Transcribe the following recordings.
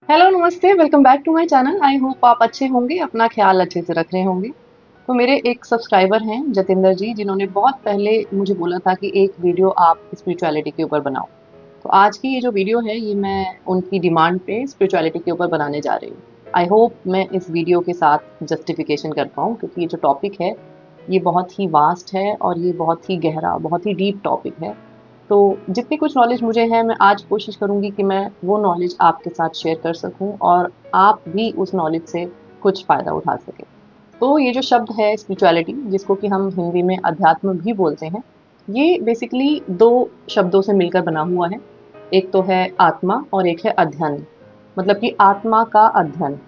Hello नमस्ते, welcome back to my channel. I hope आप अच्छे होंगे, अपना ख्याल अच्छे से रख रहे होंगे। तो मेरे एक सब्सक्राइबर हैं जतिंदर जी, जिन्होंने बहुत पहले मुझे बोला था कि एक वीडियो आप स्पिरिचुअलिटी के ऊपर बनाओ। तो आज की ये जो वीडियो है ये मैं उनकी डिमांड पे स्पिरिचुअलिटी के ऊपर बनाने जा रही हूँ। आई होप मैं इस वीडियो के साथ जस्टिफिकेशन कर पाऊँ, क्योंकि ये जो टॉपिक है ये बहुत ही वास्ट है और ये बहुत ही गहरा, बहुत ही डीप टॉपिक है। तो जितनी कुछ नॉलेज मुझे है, मैं आज कोशिश करूँगी कि मैं वो नॉलेज आपके साथ शेयर कर सकूँ और आप भी उस नॉलेज से कुछ फ़ायदा उठा सकें। तो ये जो शब्द है स्पिरिचुअलिटी, जिसको कि हम हिंदी में अध्यात्म भी बोलते हैं, ये बेसिकली 2 शब्दों से मिलकर बना हुआ है। एक तो है आत्मा और एक है अध्ययन, मतलब कि आत्मा का अध्ययन।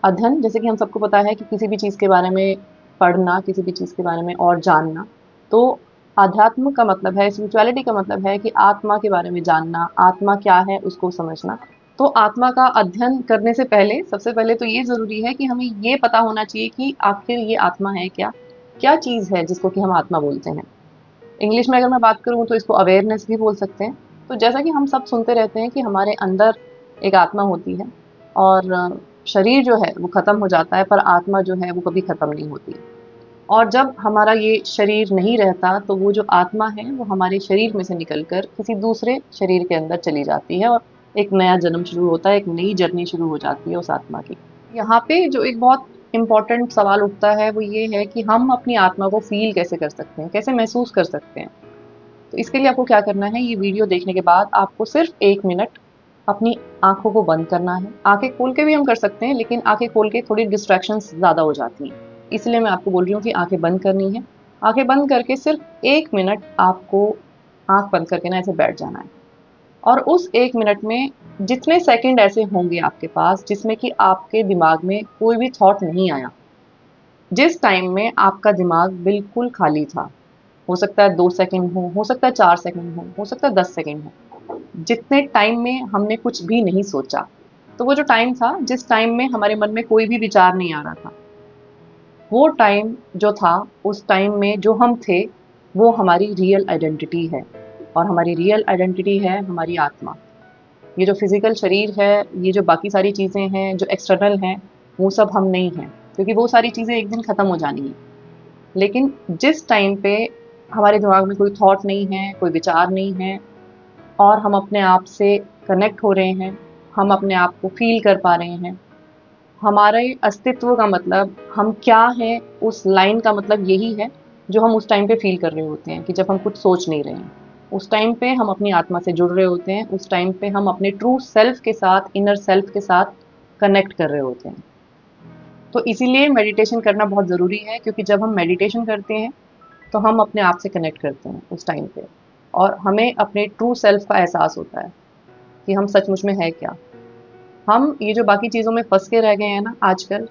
अध्ययन जैसे कि हम सबको पता है कि किसी भी चीज़ के बारे में पढ़ना, किसी भी चीज़ के बारे में और जानना। तो आध्यात्म का मतलब है, स्पिरिचुअलिटी का मतलब है कि आत्मा के बारे में जानना, आत्मा क्या है उसको समझना। तो आत्मा का अध्ययन करने से पहले सबसे पहले तो ये ज़रूरी है कि हमें ये पता होना चाहिए कि आखिर ये आत्मा है क्या? क्या चीज़ है जिसको कि हम आत्मा बोलते हैं? इंग्लिश में अगर मैं बात करूँ तो इसको अवेयरनेस भी बोल सकते हैं। तो जैसा कि हम सब सुनते रहते हैं कि हमारे अंदर एक आत्मा होती है और शरीर जो है वो ख़त्म हो जाता है, पर आत्मा जो है वो कभी ख़त्म नहीं होती। और जब हमारा ये शरीर नहीं रहता तो वो जो आत्मा है वो हमारे शरीर में से निकल कर किसी दूसरे शरीर के अंदर चली जाती है और एक नया जन्म शुरू होता है, एक नई जर्नी शुरू हो जाती है उस आत्मा की। यहाँ पे जो एक बहुत इम्पोर्टेंट सवाल उठता है वो ये है कि हम अपनी आत्मा को फ़ील कैसे कर सकते हैं, कैसे महसूस कर सकते हैं? तो इसके लिए आपको क्या करना है, ये वीडियो देखने के बाद आपको सिर्फ 1 मिनट अपनी आँखों को बंद करना है। आँखें खोल के भी हम कर सकते हैं, लेकिन आँखें खोल के थोड़ी डिस्ट्रैक्शंस ज़्यादा हो जाती हैं। इसलिए मैं आपको बोल रही हूँ कि आँखें बंद करनी है। आँखें बंद करके सिर्फ 1 मिनट आपको आँख बंद करके ना ऐसे बैठ जाना है। और उस 1 मिनट में जितने सेकंड ऐसे होंगे आपके पास जिसमें कि आपके दिमाग में कोई भी थॉट नहीं आया, जिस टाइम में आपका दिमाग बिल्कुल खाली था, हो सकता है 2 सेकंड हो सकता है 4 सेकंड हो सकता है 10 सेकंड हो, जितने टाइम में हमने कुछ भी नहीं सोचा। तो वो जो टाइम था जिस टाइम में हमारे मन में कोई भी विचार नहीं आ रहा था, वो टाइम जो था, उस टाइम में जो हम थे, वो हमारी रियल आइडेंटिटी है। और हमारी रियल आइडेंटिटी है हमारी आत्मा। ये जो फिज़िकल शरीर है, ये जो बाकी सारी चीज़ें हैं, जो एक्सटर्नल हैं, वो सब हम नहीं हैं, क्योंकि वो सारी चीज़ें एक दिन ख़त्म हो जानी हैं। लेकिन जिस टाइम पे हमारे दिमाग में कोई थॉट नहीं है, कोई विचार नहीं है और हम अपने आप से कनेक्ट हो रहे हैं, हम अपने आप को फ़ील कर पा रहे हैं, हमारे अस्तित्व का मतलब हम क्या हैं, उस लाइन का मतलब यही है, जो हम उस टाइम पे फ़ील कर रहे होते हैं कि जब हम कुछ सोच नहीं रहे हैं। उस टाइम पे हम अपनी आत्मा से जुड़ रहे होते हैं, उस टाइम पे हम अपने ट्रू सेल्फ के साथ, इनर सेल्फ के साथ कनेक्ट कर रहे होते हैं। तो इसीलिए मेडिटेशन करना बहुत ज़रूरी है, क्योंकि जब हम मेडिटेशन करते हैं तो हम अपने आप से कनेक्ट करते हैं उस टाइम पे और हमें अपने ट्रू सेल्फ का एहसास होता है कि हम सचमुच में है क्या। हम ये जो बाकी चीज़ों में फँस के रह गए हैं ना आजकल,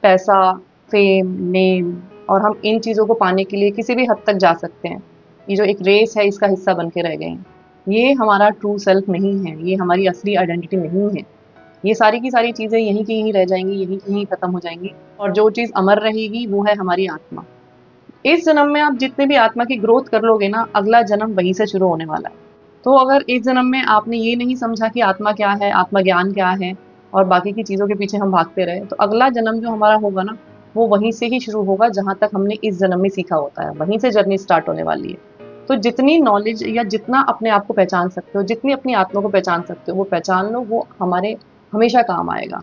पैसा, फ़ेम, नेम, और हम इन चीज़ों को पाने के लिए किसी भी हद तक जा सकते हैं। ये जो एक रेस है इसका हिस्सा बन के रह गए हैं। ये हमारा ट्रू सेल्फ नहीं है, ये हमारी असली आइडेंटिटी नहीं है। ये सारी की सारी चीज़ें यहीं की यहीं रह जाएँगी, यहीं की यहीं ख़त्म हो जाएँगी और जो चीज़ अमर रहेगी वो है हमारी आत्मा। इस जन्म में आप जितने भी आत्मा की ग्रोथ कर लोगे ना, अगला जन्म वहीं से शुरू होने वाला है। तो अगर इस जन्म में आपने ये नहीं समझा कि आत्मा क्या है, आत्मज्ञान क्या है और बाकी की चीज़ों के पीछे हम भागते रहे, तो अगला जन्म जो हमारा होगा ना, वो वहीं से ही शुरू होगा जहाँ तक हमने इस जन्म में सीखा होता है, वहीं से जर्नी स्टार्ट होने वाली है। तो जितनी नॉलेज या जितना अपने आप को पहचान सकते हो, जितनी अपनी आत्मा को पहचान सकते हो, वो पहचान लो, वो हमारे हमेशा काम आएगा।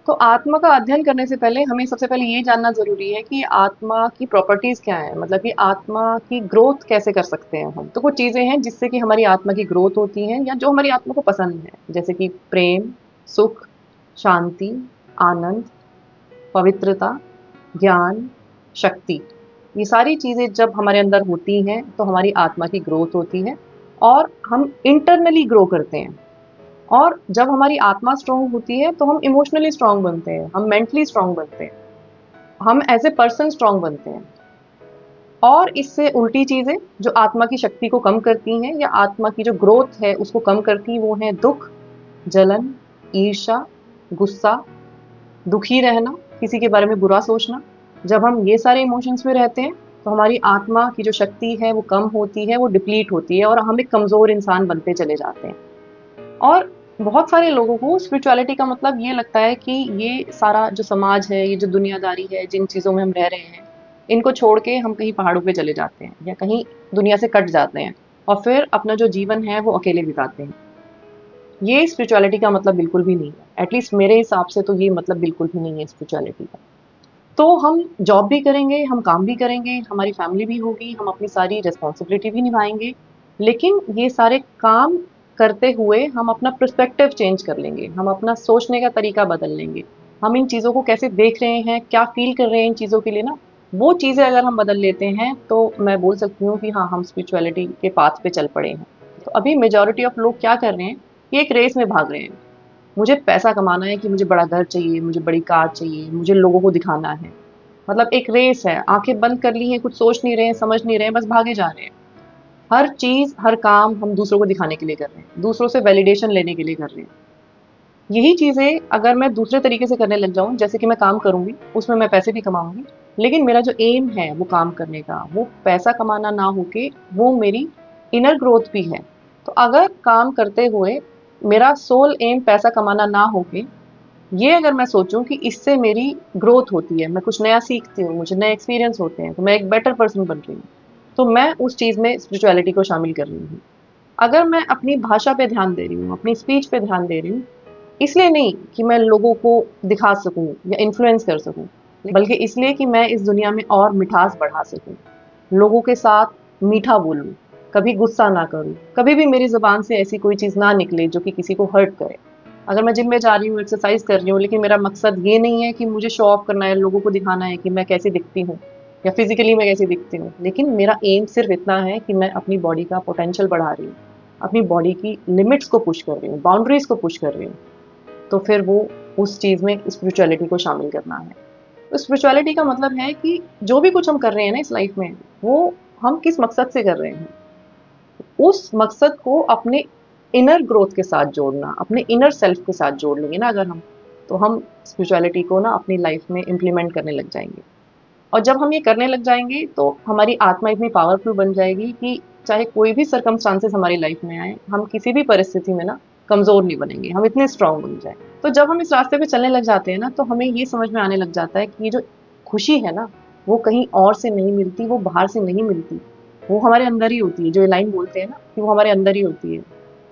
तो आत्मा का अध्ययन करने से पहले हमें सबसे पहले ये जानना ज़रूरी है कि आत्मा की प्रॉपर्टीज़ क्या हैं? मतलब कि आत्मा की ग्रोथ कैसे कर सकते हैं हम? तो कुछ चीज़ें हैं जिससे कि हमारी आत्मा की ग्रोथ होती है या जो हमारी आत्मा को पसंद है, जैसे कि प्रेम, सुख, शांति, आनंद, पवित्रता, ज्ञान, शक्ति। ये सारी चीज़ें जब हमारे अंदर होती हैं, तो हमारी आत्मा की ग्रोथ होती है और हम इंटरनली ग्रो करते हैं। और जब हमारी आत्मा स्ट्रॉन्ग होती है तो हम इमोशनली स्ट्रॉन्ग बनते हैं, हम मेंटली स्ट्रॉन्ग बनते हैं, हम एज ए पर्सन स्ट्रॉन्ग बनते हैं। और इससे उल्टी चीज़ें जो आत्मा की शक्ति को कम करती हैं या आत्मा की जो ग्रोथ है उसको कम करती हैं, वो हैं दुख, जलन, ईर्ष्या, गुस्सा, दुखी रहना, किसी के बारे में बुरा सोचना। जब हम ये सारे इमोशंस में रहते हैं तो हमारी आत्मा की जो शक्ति है वो कम होती है, वो डिप्लीट होती है और हम एक कमज़ोर इंसान बनते चले जाते हैं। और बहुत सारे लोगों को स्पिरिचुअलिटी का मतलब ये लगता है कि ये सारा जो समाज है, ये जो दुनियादारी है, जिन चीज़ों में हम रह रहे हैं, इनको छोड़ के हम कहीं पहाड़ों पे चले जाते हैं या कहीं दुनिया से कट जाते हैं और फिर अपना जो जीवन है वो अकेले बिताते हैं। ये स्पिरिचुअलिटी का मतलब बिल्कुल भी नहीं है। एटलीस्ट मेरे हिसाब से तो ये मतलब बिल्कुल भी नहीं है स्पिरिचुअलिटी का। तो हम जॉब भी करेंगे, हम काम भी करेंगे, हमारी फैमिली भी होगी, हम अपनी सारी रिस्पॉन्सिबिलिटी भी निभाएँगे। लेकिन ये सारे काम करते हुए हम अपना पर्सपेक्टिव चेंज कर लेंगे, हम अपना सोचने का तरीका बदल लेंगे। हम इन चीज़ों को कैसे देख रहे हैं, क्या फ़ील कर रहे हैं इन चीज़ों के लिए ना, वो चीज़ें अगर हम बदल लेते हैं, तो मैं बोल सकती हूँ कि हाँ, हम स्पिरिचुअलिटी के पाथ पे चल पड़े हैं। तो अभी मेजॉरिटी ऑफ लोग क्या कर रहे हैं, ये एक रेस में भाग रहे हैं। मुझे पैसा कमाना है कि मुझे बड़ा घर चाहिए, मुझे बड़ी कार चाहिए, मुझे लोगों को दिखाना है। मतलब एक रेस है, आंखें बंद कर ली हैं, कुछ सोच नहीं रहे हैं, समझ नहीं रहे हैं, बस भागे जा रहे हैं। हर चीज़, हर काम हम दूसरों को दिखाने के लिए कर रहे हैं, दूसरों से वैलिडेशन लेने के लिए कर रहे हैं। यही चीज़ें अगर मैं दूसरे तरीके से करने लग जाऊँ, जैसे कि मैं काम करूँगी, उसमें मैं पैसे भी कमाऊँगी, लेकिन मेरा जो एम है वो काम करने का, वो पैसा कमाना ना होके वो मेरी इनर ग्रोथ भी है। तो अगर काम करते हुए मेरा सोल एम पैसा कमाना ना होके ये अगर मैं सोचूं कि इससे मेरी ग्रोथ होती है, मैं कुछ नया सीखती हूँ, मुझे नए एक्सपीरियंस होते हैं, तो मैं एक बेटर पर्सन बन रही हूँ, तो मैं उस चीज़ में स्पिरिचुअलिटी को शामिल कर रही हूँ। अगर मैं अपनी भाषा पे ध्यान दे रही हूँ, अपनी स्पीच पे ध्यान दे रही हूँ, इसलिए नहीं कि मैं लोगों को दिखा सकूं या इन्फ्लुएंस कर सकूं, बल्कि इसलिए कि मैं इस दुनिया में और मिठास बढ़ा सकूं, लोगों के साथ मीठा बोलूं, कभी गुस्सा ना करूं, कभी भी मेरी ज़ुबान से ऐसी कोई चीज़ ना निकले जो कि किसी को हर्ट करे। अगर मैं जिम में जा रही हूँ, एक्सरसाइज कर रही हूँ, लेकिन मेरा मकसद ये नहीं है कि मुझे शो ऑफ करना है, लोगों को दिखाना है कि मैं कैसी दिखती हूँ या फिजिकली मैं कैसी दिखती हूँ, लेकिन मेरा एम सिर्फ इतना है कि मैं अपनी बॉडी का पोटेंशियल बढ़ा रही हूँ, अपनी बॉडी की लिमिट्स को पुश कर रही हूँ, बाउंड्रीज को पुश कर रही हूँ, तो फिर वो उस चीज़ में स्पिरिचुअलिटी को शामिल करना है। तो स्पिरिचुअलिटी का मतलब है कि जो भी कुछ हम कर रहे हैं ना इस लाइफ में, वो हम किस मकसद से कर रहे हैं, उस मकसद को अपने इनर ग्रोथ के साथ जोड़ना, अपने इनर सेल्फ के साथ जोड़ लेंगे ना अगर हम, तो हम स्पिरिचुअलिटी को ना अपनी लाइफ में इम्प्लीमेंट करने लग जाएंगे। और जब हम ये करने लग जाएंगे तो हमारी आत्मा इतनी पावरफुल बन जाएगी कि चाहे कोई भी सर्कमस्टांसेस हमारी लाइफ में आए, हम किसी भी परिस्थिति में ना कमज़ोर नहीं बनेंगे, हम इतने स्ट्रांग बन जाए। तो जब हम इस रास्ते पे चलने लग जाते हैं ना, तो हमें ये समझ में आने लग जाता है कि ये जो खुशी है ना, वो कहीं और से नहीं मिलती, वो बाहर से नहीं मिलती, वो हमारे अंदर ही होती है। जो ये लाइन बोलते हैं ना कि वो हमारे अंदर ही होती है,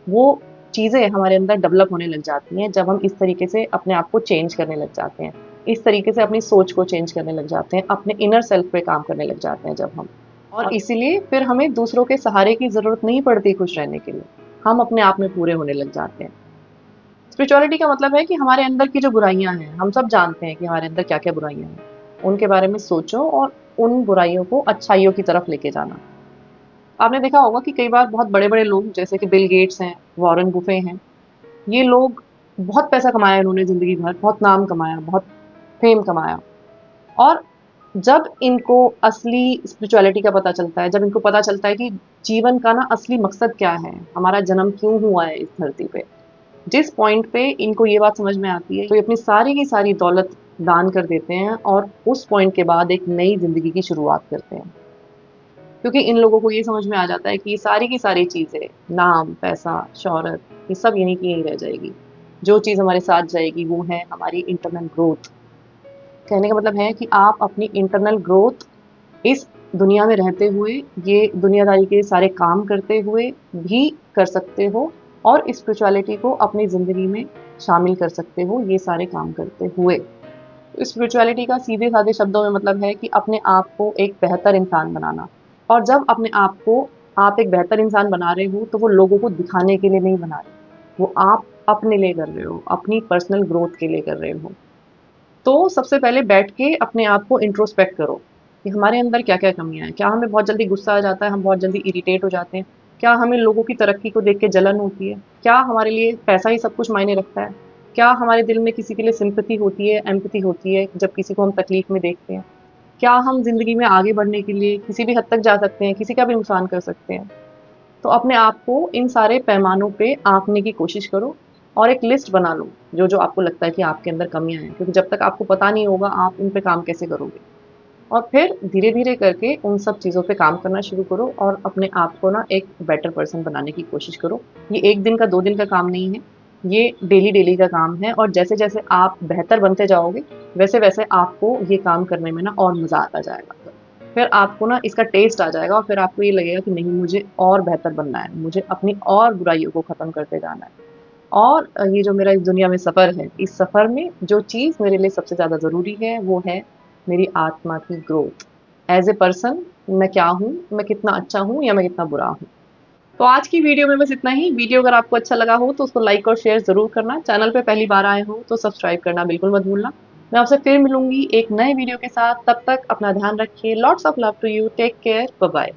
वो चीज़ें हमारे अंदर डेवलप होने लग जाती हैं जब हम इस तरीके से अपने आप को चेंज करने लग जाते हैं, इस तरीके से अपनी सोच को चेंज करने लग जाते हैं, अपने इनर सेल्फ पे काम करने लग जाते हैं जब हम। और इसीलिए फिर हमें दूसरों के सहारे की ज़रूरत नहीं पड़ती खुश रहने के लिए, हम अपने आप में पूरे होने लग जाते हैं। स्पिरिचुअलिटी का मतलब है कि हमारे अंदर की जो बुराइयां हैं, हम सब जानते हैं कि हमारे अंदर क्या क्या बुराइयां हैं, उनके बारे में सोचो और उन बुराइयों को अच्छाइयों की तरफ लेके जाना। आपने देखा होगा कि कई बार बहुत बड़े बड़े लोग जैसे कि बिल गेट्स हैं, वॉरेन बुफे हैं, ये लोग बहुत पैसा कमाया इन्होंने ज़िंदगी भर, बहुत नाम कमाया, बहुत फेम कमाया, और जब इनको असली स्पिरिचुअलिटी का पता चलता है, जब इनको पता चलता है कि जीवन का ना असली मकसद क्या है, हमारा जन्म क्यों हुआ है इस धरती पे, जिस पॉइंट पे इनको ये बात समझ में आती है, तो ये अपनी सारी की सारी दौलत दान कर देते हैं और उस पॉइंट के बाद एक नई ज़िंदगी की शुरुआत करते हैं। क्योंकि इन लोगों को ये समझ में आ जाता है कि ये सारी की सारी चीज़ें, नाम, पैसा, शोहरत, ये सब यहीं की यहीं रह जाएगी। जो चीज़ हमारे साथ जाएगी वो है हमारी इंटरनल ग्रोथ। कहने का मतलब है कि आप अपनी इंटरनल ग्रोथ इस दुनिया में रहते हुए, ये दुनियादारी के सारे काम करते हुए भी कर सकते हो और स्पिरिचुअलिटी को अपनी ज़िंदगी में शामिल कर सकते हो, ये सारे काम करते हुए। स्पिरिचुअलिटी का सीधे-साधे शब्दों में मतलब है कि अपने आप को एक बेहतर इंसान बनाना। और जब अपने आप को आप एक बेहतर इंसान बना रहे हो, तो वो लोगों को दिखाने के लिए नहीं बना रहे, वो आप अपने लिए कर रहे हो, अपनी पर्सनल ग्रोथ के लिए कर रहे हो। तो सबसे पहले बैठ के अपने आप को इंट्रोस्पेक्ट करो कि हमारे अंदर क्या-क्या कमियाँ हैं। क्या हमें बहुत जल्दी गुस्सा आ जाता है, हम बहुत जल्दी इरिटेट हो जाते हैं? क्या हमें लोगों की तरक्की को देख के जलन होती है? क्या हमारे लिए पैसा ही सब कुछ मायने रखता है? क्या हमारे दिल में किसी के लिए सिंपैथी होती है, एम्पैथी होती है जब किसी को हम तकलीफ में देखते हैं? क्या हम ज़िंदगी में आगे बढ़ने के लिए किसी भी हद तक जा सकते हैं, किसी का भी नुकसान कर सकते हैं? तो अपने आप को इन सारे पैमानों पे आँकने की कोशिश करो और एक लिस्ट बना लो, जो-जो आपको लगता है कि आपके अंदर कमियाँ हैं, क्योंकि जब तक आपको पता नहीं होगा, आप उन पे काम कैसे करोगे? और फिर धीरे-धीरे करके उन सब चीज़ों पे काम करना शुरू करो और अपने आप को ना एक बेटर पर्सन बनाने की कोशिश करो। ये 1 दिन का, 2 दिन का काम नहीं है, ये डेली डेली का काम है और जैसे जैसे आप बेहतर बनते जाओगे वैसे वैसे आपको ये काम करने में ना और मज़ा आता जाएगा। फिर आपको ना इसका टेस्ट आ जाएगा और फिर आपको ये लगेगा कि नहीं, मुझे और बेहतर बनना है, मुझे अपनी और बुराइयों को ख़त्म करते जाना है। और ये जो मेरा इस दुनिया में सफ़र है, इस सफ़र में जो चीज़ मेरे लिए सबसे ज़्यादा ज़रूरी है वो है मेरी आत्मा की ग्रोथ। एज़ ए पर्सन मैं क्या हूँ, मैं कितना अच्छा हूँ या मैं कितना बुरा हूँ। तो आज की वीडियो में बस इतना ही। वीडियो अगर आपको अच्छा लगा हो तो उसको लाइक और शेयर ज़रूर करना। चैनल पे पहली बार आए हो तो सब्सक्राइब करना बिल्कुल मत भूलना। मैं आपसे फिर मिलूंगी एक नए वीडियो के साथ। तब तक अपना ध्यान रखिए। Lots of love to you. Take care. Bye bye.